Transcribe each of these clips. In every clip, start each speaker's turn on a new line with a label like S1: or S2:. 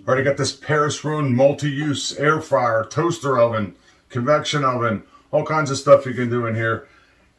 S1: Already got this Rhone multi-use air fryer, toaster oven, convection oven, all kinds of stuff you can do in here.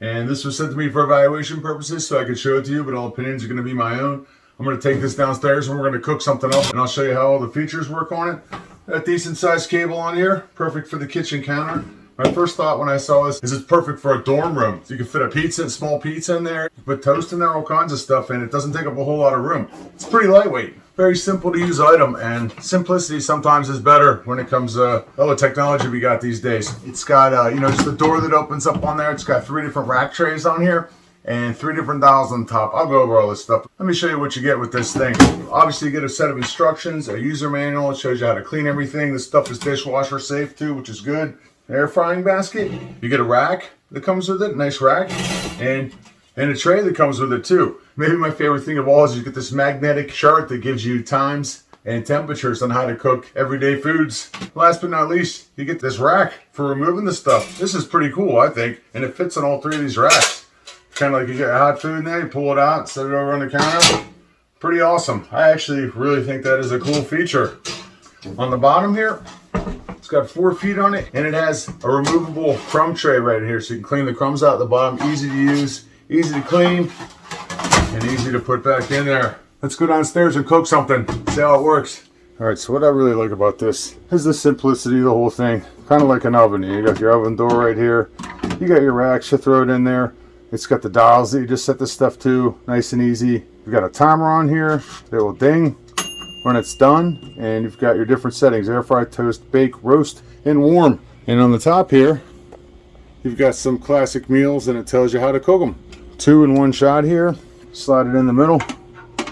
S1: And this was sent to me for evaluation purposes so I could show it to you, but all opinions are going to be my own. I'm going to take this downstairs and we're going to cook something up, and I'll show you how all the features work on it. Got a decent sized cable on here, perfect for the kitchen counter. My first thought when I saw this is it's perfect for a dorm room. So you can fit a small pizza in there, you put toast in there, all kinds of stuff, and it doesn't take up a whole lot of room. It's pretty lightweight, very simple to use item, and simplicity sometimes is better when it comes to all the technology we got these days. It's got, just the door that opens up on there. It's got 3 different rack trays on here and 3 different dials on top. I'll go over all this stuff. Let me show you what you get with this thing. Obviously, you get a set of instructions, a user manual. It shows you how to clean everything. This stuff is dishwasher safe too, which is good. Air frying basket. You get a rack that comes with it, nice rack, and a tray that comes with it too. Maybe my favorite thing of all is you get this magnetic chart that gives you times and temperatures on how to cook everyday foods. Last but not least, you get this rack for removing the stuff. This is pretty cool, I think, and it fits on all 3 of these racks. Kind of like you get hot food in there, you pull it out, set it over on the counter. Pretty awesome. I actually really think that is a cool feature. On the bottom here, it's got 4 feet on it, and it has a removable crumb tray right here, so you can clean the crumbs out the bottom. Easy to use, easy to clean, and easy to put back in there. Let's go downstairs and cook something, see how it works. All right, so what I really like about this is the simplicity of the whole thing. Kind of like an oven. You got your oven door right here. You got your racks, you throw it in there. It's got the dials that you just set this stuff to, nice and easy. You've got a timer on here that will ding when it's done, and you've got your different settings: air fry, toast, bake, roast, and warm. And on the top here, you've got some classic meals, and it tells you how to cook them. 2 in 1 shot here. Slide it in the middle,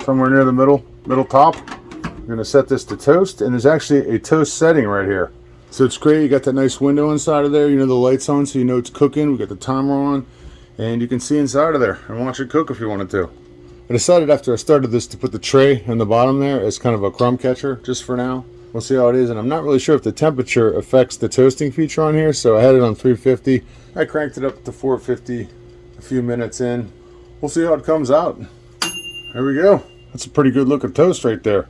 S1: somewhere near the middle top. You're going to set this to toast, and there's actually a toast setting right here. So it's great. You got that nice window inside of there. You know the light's on, so you know it's cooking. We got the timer on, and you can see inside of there and watch it cook if you wanted to. I decided after I started this to put the tray in the bottom there as kind of a crumb catcher just for now. We'll see how it is, and I'm not really sure if the temperature affects the toasting feature on here, so I had it on 350. I cranked it up to 450 a few minutes in. We'll see how it comes out. There we go. That's a pretty good looking toast right there.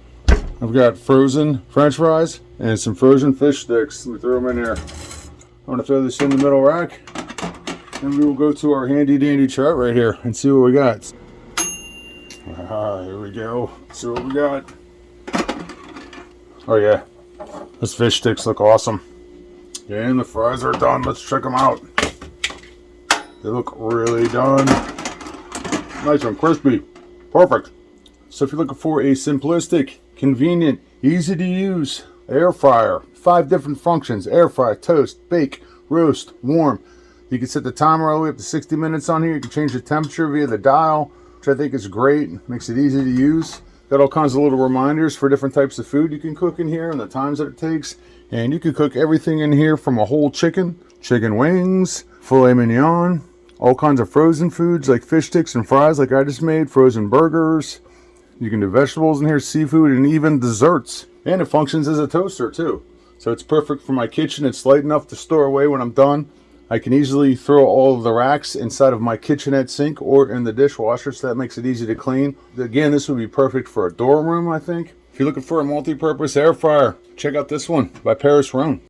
S1: I've got frozen French fries and some frozen fish sticks. Let me throw them in there. I'm going to throw this in the middle rack, and we will go to our handy dandy chart right here and see what we got. Here we go. See what we got. Oh yeah, those fish sticks look awesome. And the fries are done. Let's check them out. They look really done. Nice and crispy. Perfect. So if you're looking for a simplistic, convenient, easy to use air fryer, 5 different functions: air fry, toast, bake, roast, warm. You can set the timer all the way up to 60 minutes on here. You can change the temperature via the dial, which I think is great. Makes it easy to use. Got all kinds of little reminders for different types of food you can cook in here and the times that it takes. And you can cook everything in here from a whole chicken, chicken wings, filet mignon, all kinds of frozen foods like fish sticks and fries like I just made, frozen burgers. You can do vegetables in here, seafood, and even desserts. And it functions as a toaster too. So it's perfect for my kitchen. It's light enough to store away when I'm done. I can easily throw all of the racks inside of my kitchenette sink or in the dishwasher, so that makes it easy to clean. Again, this would be perfect for a dorm room, I think. If you're looking for a multi-purpose air fryer, check out this one by Rhone.